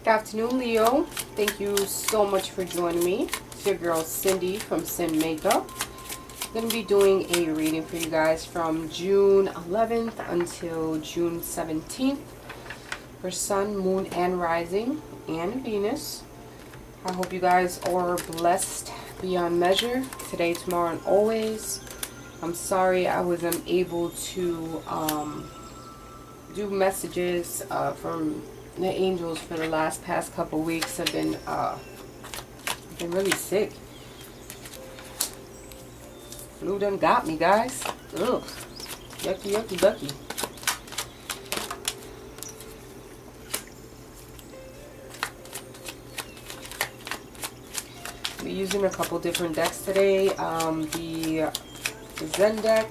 Good afternoon, Leo. Thank you so much for joining me. It's your girl Cindy from SIN.MAKEUP. I'm going to be doing a reading for you guys from June 11th until June 17th for Sun, Moon, and Rising, and Venus. I hope you guys are blessed beyond measure today, tomorrow, and always. I'm sorry I wasn't able to do messages from the angels for the past couple weeks. I've been really sick. Flu done got me, guys. Ugh. Yucky, yucky, ducky. We're using a couple different decks today. The Zen deck,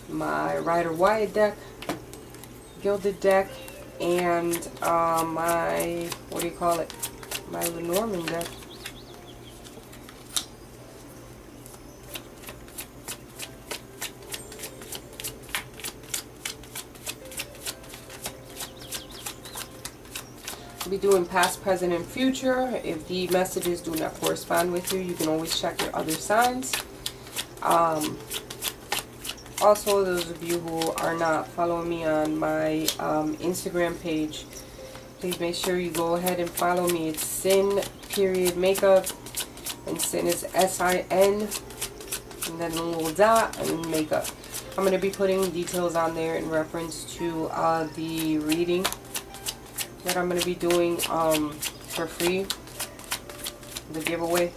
my Rider-Waite deck, Gilded deck, and my, what do you call it, my Lenormand deck. We'll be doing past, present, and future. If the messages do not correspond with you, you can always check your other signs. Also, those of you who are not following me on my Instagram page, please make sure you go ahead and follow me. It's SIN.MAKEUP, and SIN is S-I-N, and then a little dot, and makeup. I'm going to be putting details on there in reference to the reading that I'm going to be doing for free, the giveaway,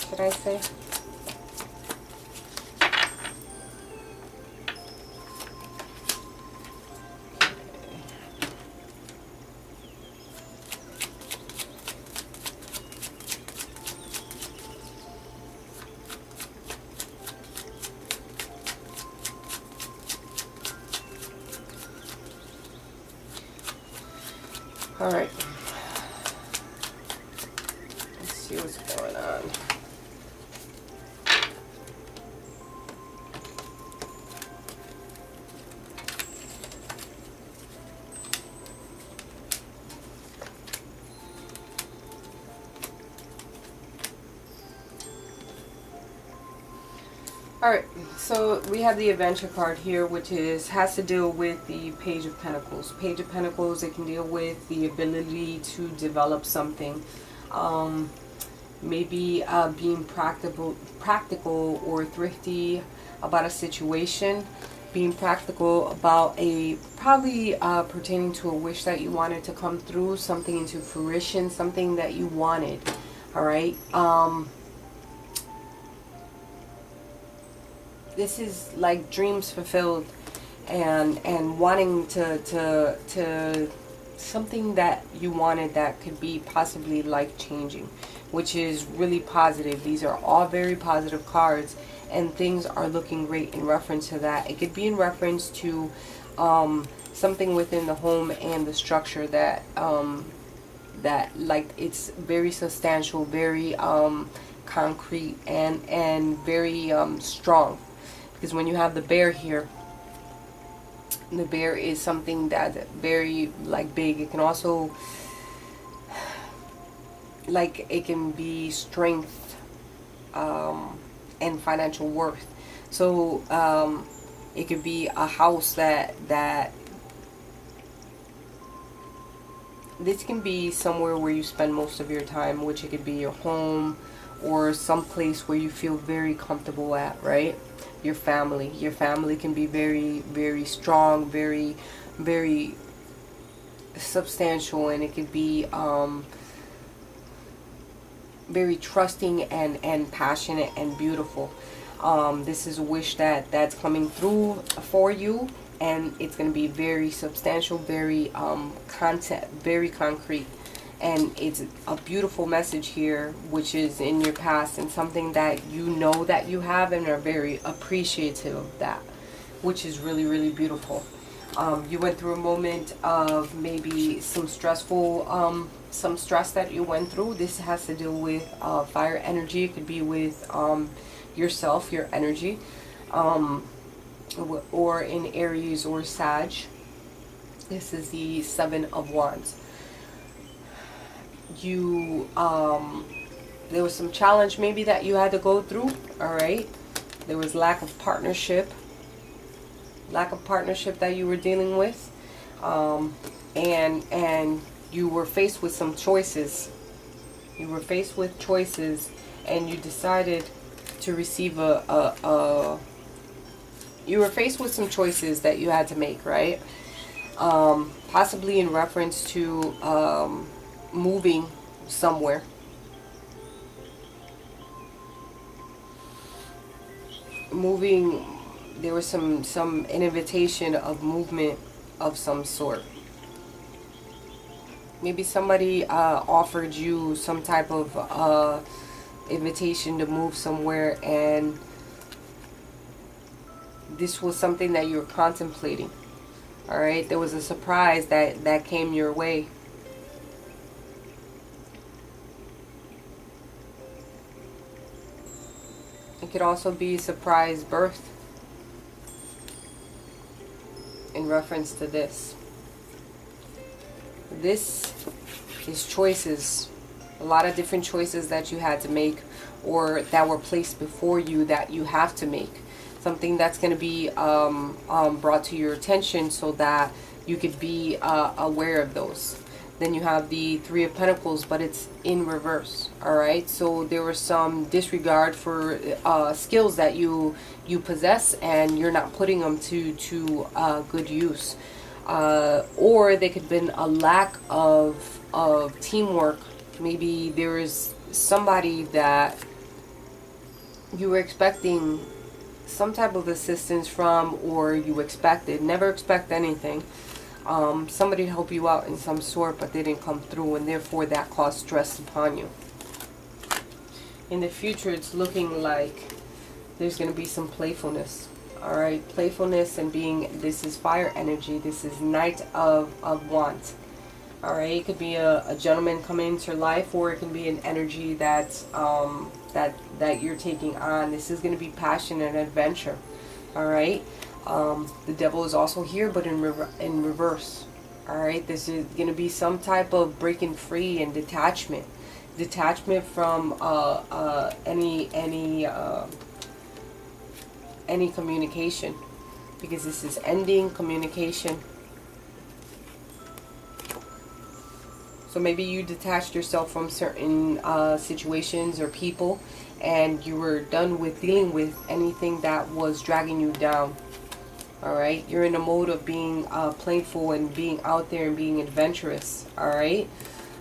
should I say. Alright, let's see what's going on. Alright, so we have the adventure card here, which has to deal with the Page of Pentacles. Page of Pentacles, it can deal with the ability to develop something. Maybe being practical or thrifty about a situation. Being practical about probably pertaining to a wish that you wanted to come through, something into fruition, something that you wanted. Alright, this is like dreams fulfilled, and wanting to something that you wanted that could be possibly life-changing, which is really positive. These are all very positive cards, and things are looking great in reference to that. It could be in reference to something within the home and the structure that like it's very substantial, very concrete, and very strong. Because when you have the bear here, the bear is something that's very like big. It can also, like, it can be strength and financial worth. So it could be a house that this can be somewhere where you spend most of your time, which it could be your home or some place where you feel very comfortable at, right? Your family can be very, very strong, very, very substantial, and it could be very trusting and passionate and beautiful. This is a wish that's coming through for you, and it's going to be very substantial, very very concrete. And it's a beautiful message here, which is in your past, and something that you know that you have and are very appreciative of that, which is really, really beautiful. You went through a moment of maybe some stressful, some stress that you went through. This has to do with fire energy. It could be with yourself, your energy, or in Aries or Sag. This is the Seven of Wands. you there was some challenge maybe that you had to go through. All right, there was lack of partnership that you were dealing with, and you were faced with some choices. You were faced with choices, and you decided to receive you were faced with some choices that you had to make, right? Possibly in reference to moving somewhere. There was some invitation of movement of some sort. Maybe somebody offered you some type of invitation to move somewhere, and this was something that you were contemplating. All right, there was a surprise that came your way. It could also be surprise birth in reference to this. This is choices, a lot of different choices that you had to make, or that were placed before you that you have to make. Something that's going to be brought to your attention so that you could be aware of those. Then you have the Three of Pentacles, but it's in reverse. All right, so there was some disregard for skills that you possess, and you're not putting them to good use. Or there could have been a lack of teamwork. Maybe there is somebody that you were expecting some type of assistance from, or you expected. Never expect anything. Somebody to help you out in some sort, but they didn't come through, and therefore that caused stress upon you. In the future, it's looking like there's going to be some playfulness. All right, playfulness and being, this is fire energy. This is Knight of Wands. All right, it could be a gentleman coming into your life, or it can be an energy that's that you're taking on. This is going to be passion and adventure. All right, the devil is also here, but in reverse. All right, this is going to be some type of breaking free and detachment from any communication, because this is ending communication. So maybe you detached yourself from certain situations or people, and you were done with dealing with anything that was dragging you down. All right, you're in a mode of being playful and being out there and being adventurous. All right,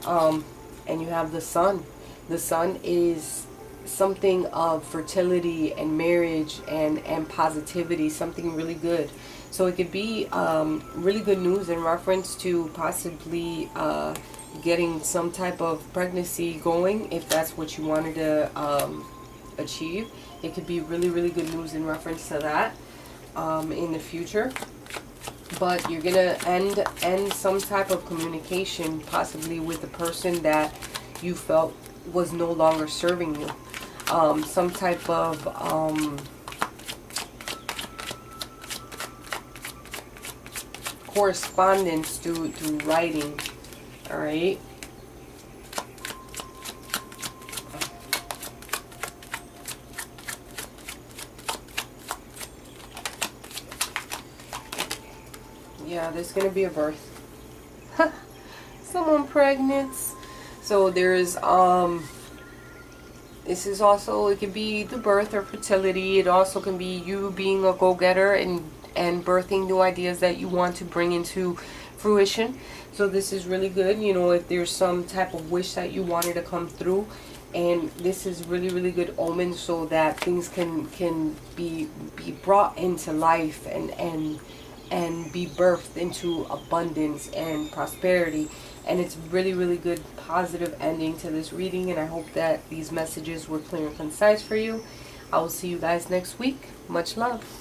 and you have the Sun. The Sun is something of fertility and marriage and positivity, something really good. So it could be really good news in reference to possibly getting some type of pregnancy going, if that's what you wanted to achieve. It could be really, really good news in reference to that in the future. But you're gonna end some type of communication, possibly with the person that you felt was no longer serving you. Some type of correspondence through writing. All right. Yeah, there's gonna be a birth. Someone pregnant. So there's this is also, it could be the birth or fertility. It also can be you being a go-getter and birthing new ideas that you want to bring into fruition. So this is really good. You know, if there's some type of wish that you wanted to come through, and this is really, really good omen, so that things can be brought into life and be birthed into abundance and prosperity. And it's really, really good positive ending to this reading, and I hope that these messages were clear and concise for you. I will see you guys next week. Much love.